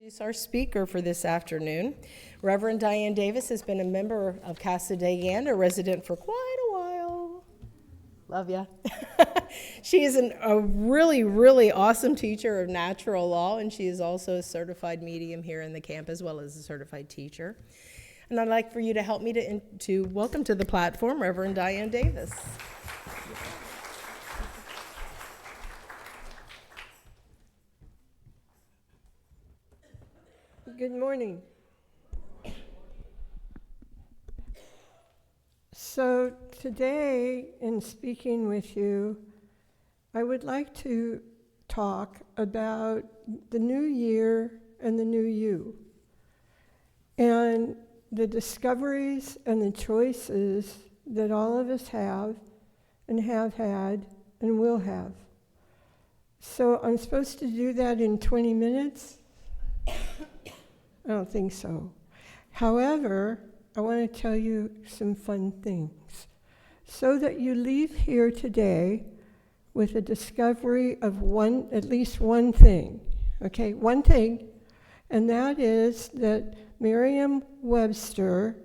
Introduce our speaker for this afternoon. Rev Diane Davis has been a member of Cassadaga and a resident for quite a while. Love ya. She is a really, really awesome teacher of natural law, and she is also a certified medium here in the camp as well as a certified teacher. And I'd like for you to help me to welcome to the platform Rev Diane Davis. Good morning. So today, in speaking with you, I would like to talk about the new year and the new you, and the discoveries and the choices that all of us have and have had and will have. So I'm supposed to do that in 20 minutes? I don't think so. However, I want to tell you some fun things so that you leave here today with a discovery of at least one thing, okay? One thing, and that is that Merriam-Webster,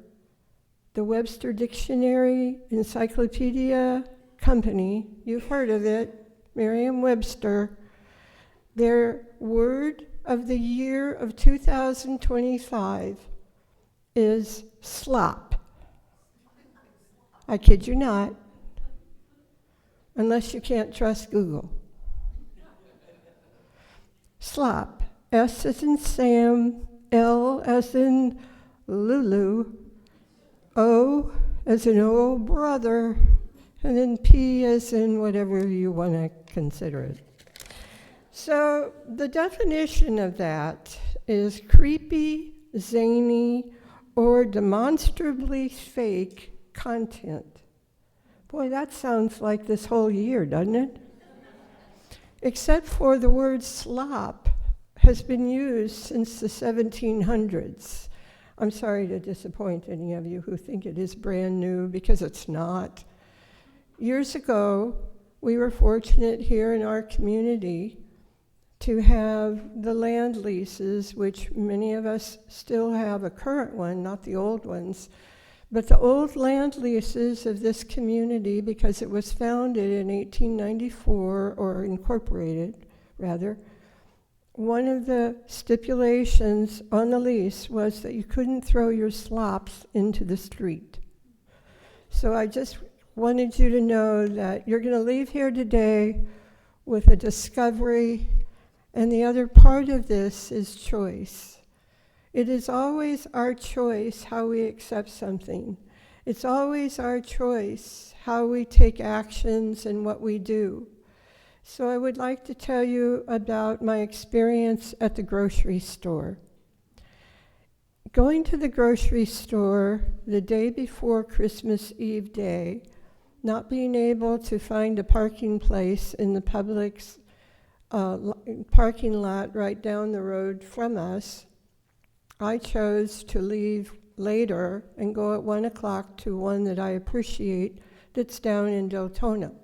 the Webster Dictionary Encyclopedia Company, you've heard of it, Merriam-Webster, their word of the year of 2025 is slop. I kid you not, unless you can't trust Google. Slop, S as in Sam, L as in Lulu, O as in oh brother, and then P as in whatever you want to consider it. So the definition of that is creepy, zany, or demonstrably fake content. Boy, that sounds like this whole year, doesn't it? Except for the word slop has been used since the 1700s. I'm sorry to disappoint any of you who think it is brand new, because it's not. Years ago, we were fortunate here in our community to have the land leases, which many of us still have a current one, not the old ones, but the old land leases of this community, because it was founded in 1894, or incorporated, rather. One of the stipulations on the lease was that you couldn't throw your slops into the street. So I just wanted you to know that you're going to leave here today with a discovery. And the other part of this is choice. It is always our choice how we accept something. It's always our choice how we take actions and what we do. So I would like to tell you about my experience at the grocery store. Going to the grocery store the day before Christmas Eve day, not being able to find a parking place in the Publix parking lot right down the road from us, I chose to leave later and go at 1 o'clock to one that I appreciate that's down in Deltona.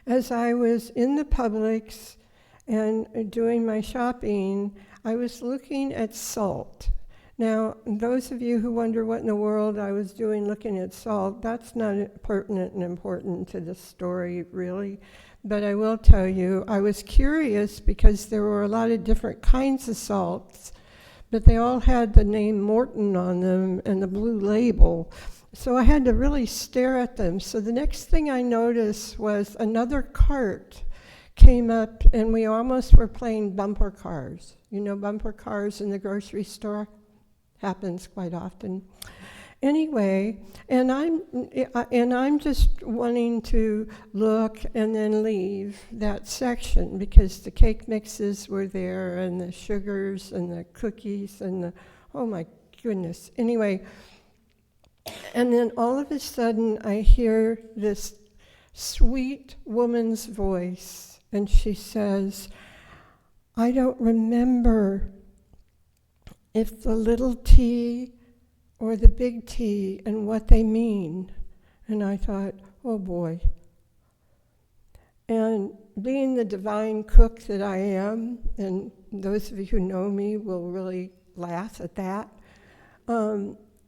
As I was in the Publix and doing my shopping, I was looking at salt. Now, those of you who wonder what in the world I was doing looking at salt, that's not pertinent and important to the story, really. But I will tell you, I was curious because there were a lot of different kinds of salts, but they all had the name Morton on them and the blue label. So I had to really stare at them. So the next thing I noticed was another cart came up, and we almost were playing bumper cars. You know, bumper cars in the grocery store? Happens quite often. Anyway, and I'm just wanting to look and then leave that section, because the cake mixes were there, and the sugars and the cookies and the, oh my goodness. Anyway, and then all of a sudden I hear this sweet woman's voice, and she says, I don't remember if the little T or the big T and what they mean. And I thought, oh boy. And being the divine cook that I am, and those of you who know me will really laugh at that,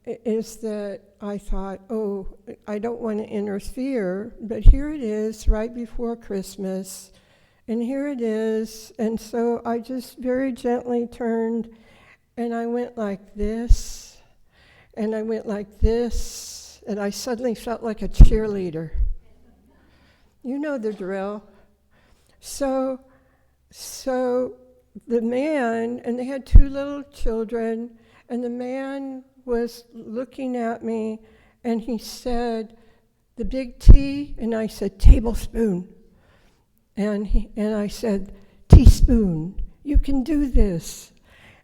is that I thought, oh, I don't want to interfere, but here it is right before Christmas, and here it is. And so I just very gently turned, and I went like this, and I went like this, and I suddenly felt like a cheerleader. You know the drill. So the man, and they had 2 little children, and the man was looking at me, and he said, the big T, and I said, tablespoon. And I said, teaspoon, you can do this.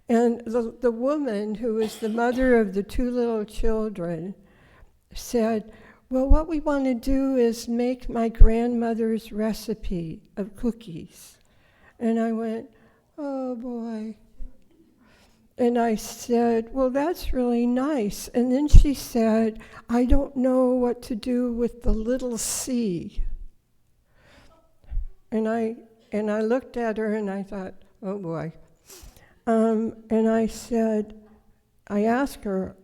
And the woman, who was the mother of the 2 little children, said, well, what we want to do is make my grandmother's recipe of cookies. And I went, oh boy. And I said, well, that's really nice. And then she said, I don't know what to do with the little c. And I looked at her and I thought, oh boy. And I said, I asked her,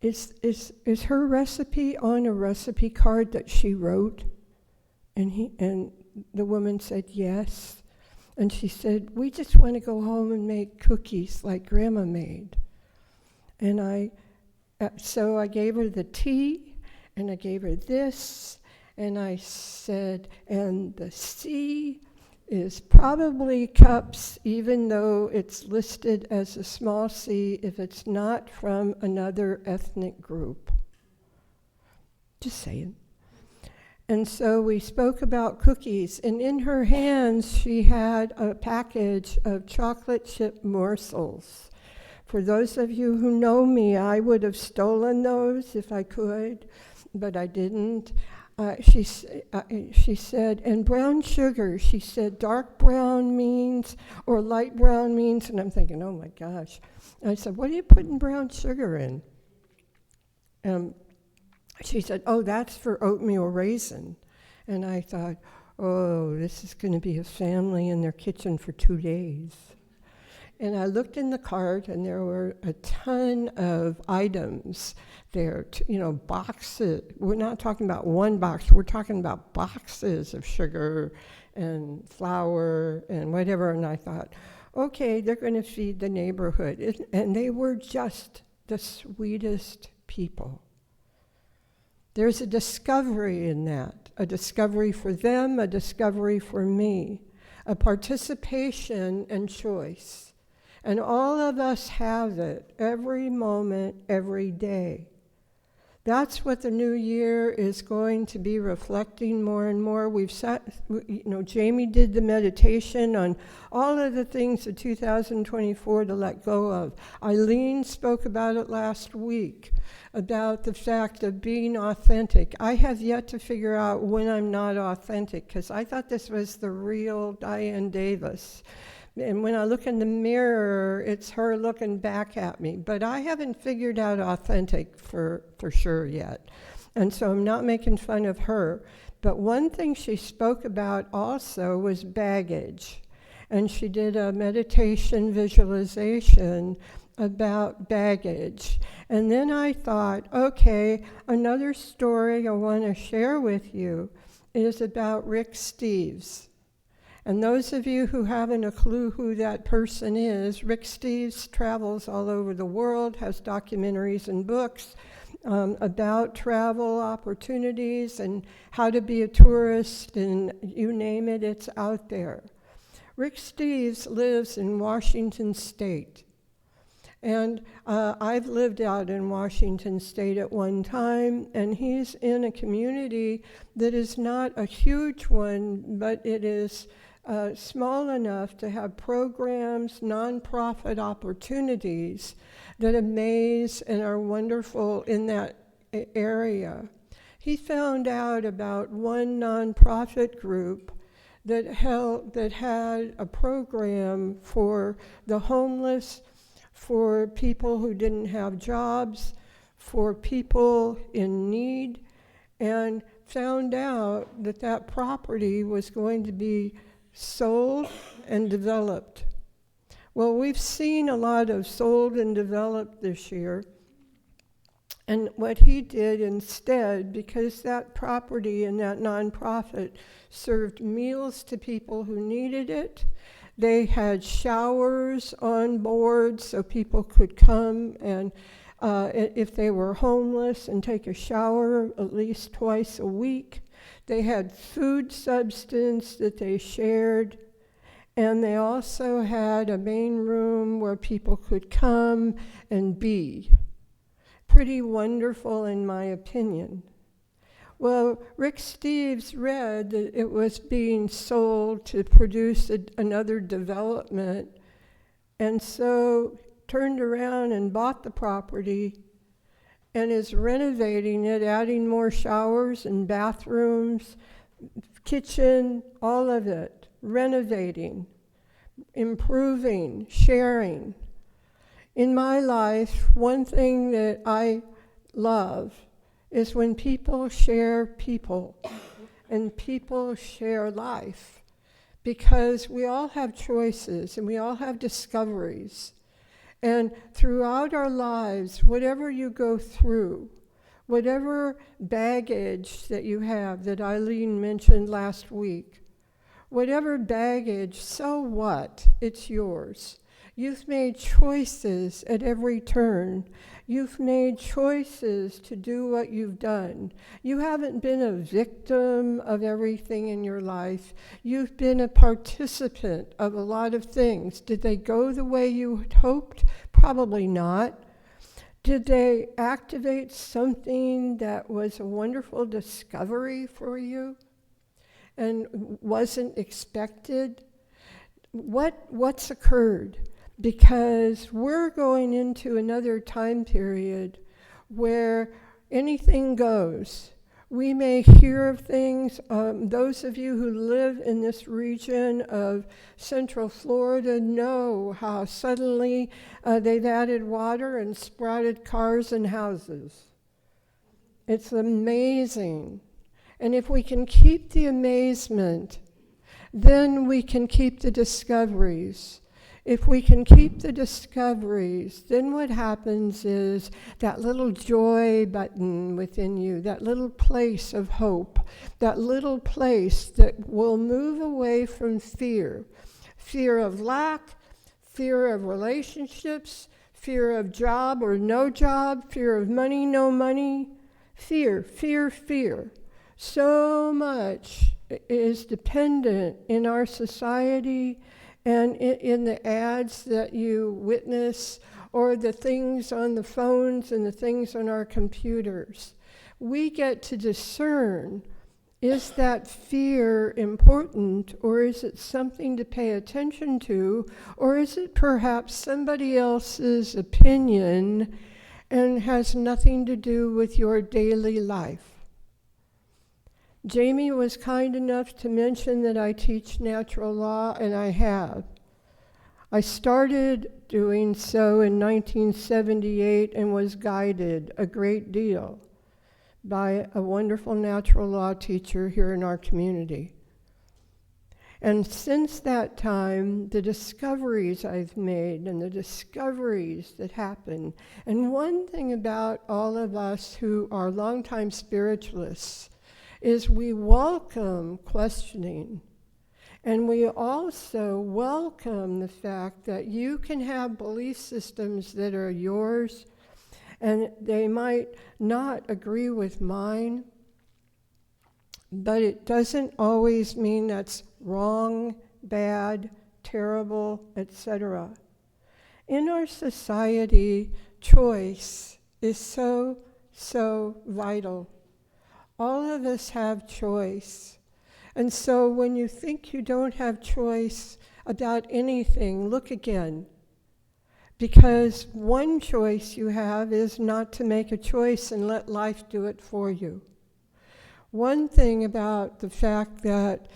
is her recipe on a recipe card that she wrote? And the woman said yes. And she said, we just want to go home and make cookies like Grandma made. And so I gave her the tea, and I gave her this, and I said, and the C is probably cups, even though it's listed as a small c if it's not from another ethnic group. Just saying. And so we spoke about cookies, and in her hands she had a package of chocolate chip morsels. For those of you who know me, I would have stolen those if I could, but I didn't. She said, and brown sugar, she said, dark brown means, or light brown means, and I'm thinking, oh my gosh. And I said, what are you putting brown sugar in? She said, oh, that's for oatmeal raisin. And I thought, oh, this is going to be a family in their kitchen for 2 days. And I looked in the cart, and there were a ton of items there, boxes. We're not talking about one box. We're talking about boxes of sugar and flour and whatever. And I thought, okay, they're going to feed the neighborhood. And they were just the sweetest people. There's a discovery in that, a discovery for them, a discovery for me, a participation and choice. And all of us have it every moment, every day. That's what the new year is going to be reflecting more and more. We've Jamie did the meditation on all of the things of 2024 to let go of. Eileen spoke about it last week, about the fact of being authentic. I have yet to figure out when I'm not authentic, because I thought this was the real Diane Davis. And when I look in the mirror, it's her looking back at me. But I haven't figured out authentic for sure yet. And so I'm not making fun of her. But one thing she spoke about also was baggage. And she did a meditation visualization about baggage. And then I thought, okay, another story I want to share with you is about Rick Steves. And those of you who haven't a clue who that person is, Rick Steves travels all over the world, has documentaries and books about travel opportunities and how to be a tourist, and you name it, it's out there. Rick Steves lives in Washington State. And I've lived out in Washington State at one time, and he's in a community that is not a huge one, but it is small enough to have programs, nonprofit opportunities that amaze and are wonderful in that area. He found out about one nonprofit group that had a program for the homeless, for people who didn't have jobs, for people in need, and found out that that property was going to be sold and developed. Well, we've seen a lot of sold and developed this year. And what he did instead, because that property and that nonprofit served meals to people who needed it, they had showers on board so people could come and if they were homeless and take a shower at least twice a week. They had food substance that they shared. And they also had a main room where people could come and be. Pretty wonderful, in my opinion. Well, Rick Steves read that it was being sold to produce another development, and so turned around and bought the property and is renovating it, adding more showers and bathrooms, kitchen, all of it, renovating, improving, sharing. In my life, one thing that I love is when people share people and people share life, because we all have choices and we all have discoveries. And throughout our lives, whatever you go through, whatever baggage that you have that Eileen mentioned last week, whatever baggage, so what? It's yours. You've made choices at every turn. You've made choices to do what you've done. You haven't been a victim of everything in your life. You've been a participant of a lot of things. Did they go the way you had hoped? Probably not. Did they activate something that was a wonderful discovery for you and wasn't expected? What's occurred? Because we're going into another time period where anything goes. We may hear of things. Those of you who live in this region of Central Florida know how suddenly they've added water and sprouted cars and houses. It's amazing. And if we can keep the amazement, then we can keep the discoveries. If we can keep the discoveries, then what happens is that little joy button within you, that little place of hope, that little place that will move away from fear. Fear of lack, fear of relationships, fear of job or no job, fear of money, no money. Fear, fear, fear. So much is dependent in our society and in the ads that you witness, or the things on the phones and the things on our computers. We get to discern, is that fear important, or is it something to pay attention to, or is it perhaps somebody else's opinion and has nothing to do with your daily life? Jamie was kind enough to mention that I teach natural law, and I have. I started doing so in 1978 and was guided a great deal by a wonderful natural law teacher here in our community. And since that time, the discoveries I've made and the discoveries that happen, and one thing about all of us who are longtime spiritualists is we welcome questioning, and we also welcome the fact that you can have belief systems that are yours, and they might not agree with mine, but it doesn't always mean that's wrong, bad, terrible, etc. In our society, choice is so vital. All of us have choice. And so when you think you don't have choice about anything, look again. Because one choice you have is not to make a choice and let life do it for you. One thing about the fact that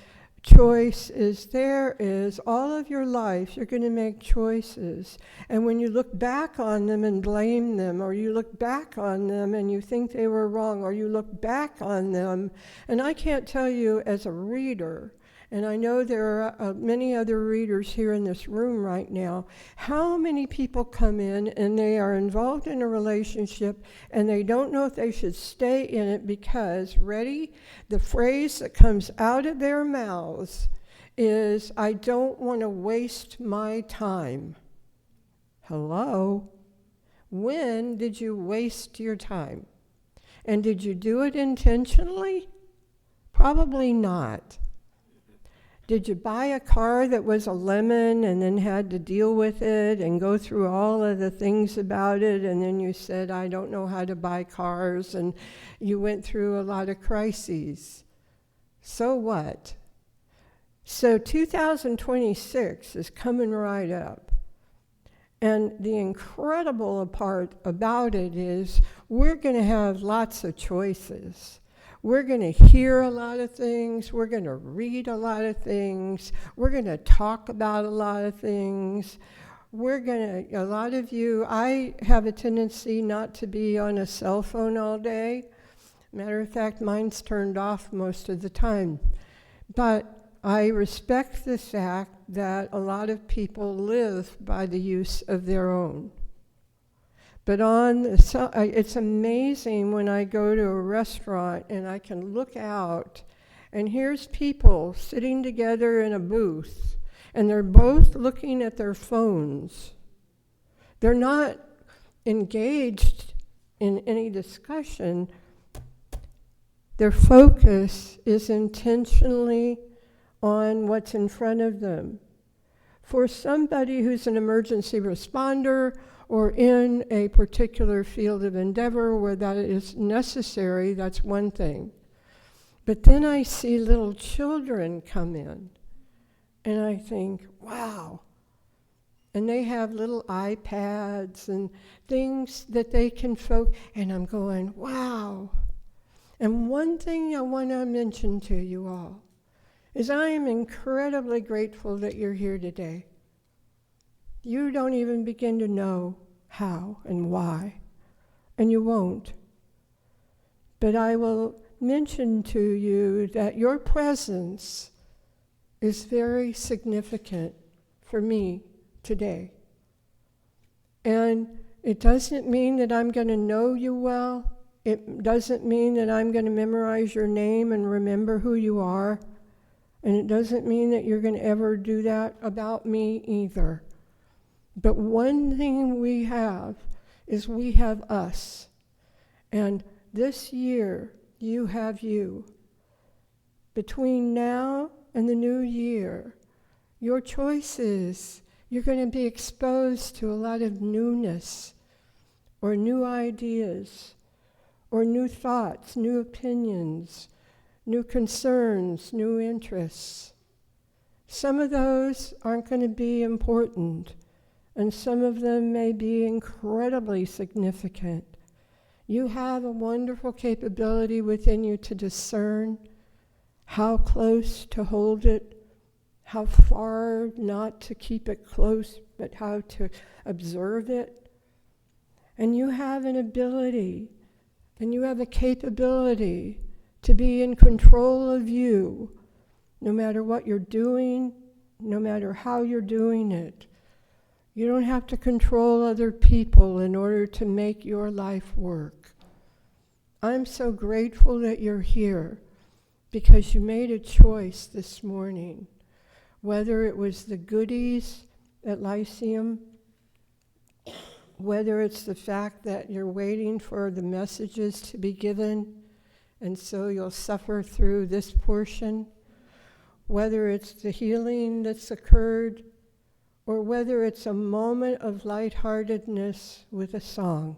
choice is there is all of your life you're going to make choices, and when you look back on them and blame them, or you look back on them and you think they were wrong, or you look back on them, and I can't tell you as a reader, and I know there are many other readers here in this room right now, how many people come in and they are involved in a relationship and they don't know if they should stay in it because, ready, the phrase that comes out of their mouths is, I don't want to waste my time. Hello? When did you waste your time? And did you do it intentionally? Probably not. Did you buy a car that was a lemon and then had to deal with it and go through all of the things about it, and then you said, I don't know how to buy cars, and you went through a lot of crises? So what? So 2026 is coming right up. And the incredible part about it is we're going to have lots of choices. We're going to hear a lot of things. We're going to read a lot of things. We're going to talk about a lot of things. A lot of you, I have a tendency not to be on a cell phone all day. Matter of fact, mine's turned off most of the time. But I respect the fact that a lot of people live by the use of their own. But it's amazing when I go to a restaurant and I can look out and here's people sitting together in a booth and they're both looking at their phones. They're not engaged in any discussion. Their focus is intentionally on what's in front of them. For somebody who's an emergency responder or in a particular field of endeavor where that is necessary, that's one thing. But then I see little children come in, and I think, wow. And they have little iPads and things that they can focus, and I'm going, wow. And one thing I want to mention to you all is I am incredibly grateful that you're here today. You don't even begin to know how and why, and you won't. But I will mention to you that your presence is very significant for me today. And it doesn't mean that I'm going to know you well. It doesn't mean that I'm going to memorize your name and remember who you are. And it doesn't mean that you're going to ever do that about me either. But one thing we have is we have us. And this year, you have you. Between now and the new year, your choices, you're going to be exposed to a lot of newness, or new ideas, or new thoughts, new opinions, new concerns, new interests. Some of those aren't going to be important, and some of them may be incredibly significant. You have a wonderful capability within you to discern how close to hold it, how far not to keep it close, but how to observe it. And you have an ability, and you have a capability to be in control of you, no matter what you're doing, no matter how you're doing it. You don't have to control other people in order to make your life work. I'm so grateful that you're here because you made a choice this morning, whether it was the goodies at Lyceum, whether it's the fact that you're waiting for the messages to be given, and so you'll suffer through this portion, whether it's the healing that's occurred, or whether it's a moment of lightheartedness with a song.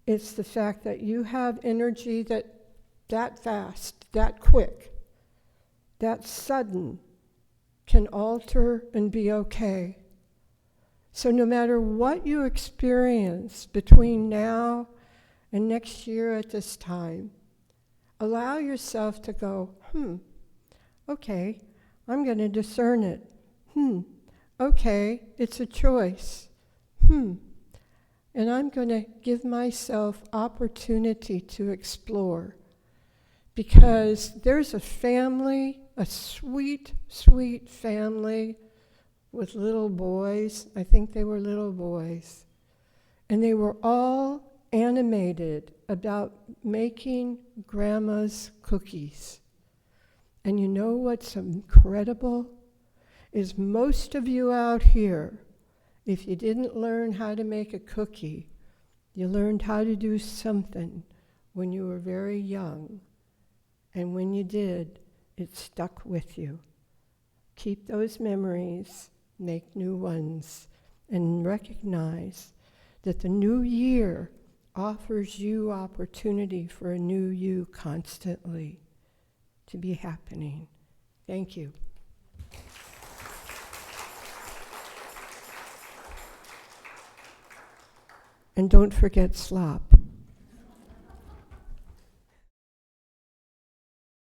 It's the fact that you have energy that fast, that quick, that sudden, can alter and be okay. So no matter what you experience between now and next year at this time, allow yourself to go, Okay, I'm going to discern it. Okay, it's a choice. And I'm going to give myself opportunity to explore, because there's a family, a sweet, sweet family with little boys. I think they were little boys. And they were all animated about making Grandma's cookies. And you know what's incredible? Is most of you out here, if you didn't learn how to make a cookie, you learned how to do something when you were very young. And when you did, it stuck with you. Keep those memories, make new ones, and recognize that the new year offers you opportunity for a new you constantly to be happening. Thank you. And don't forget slop.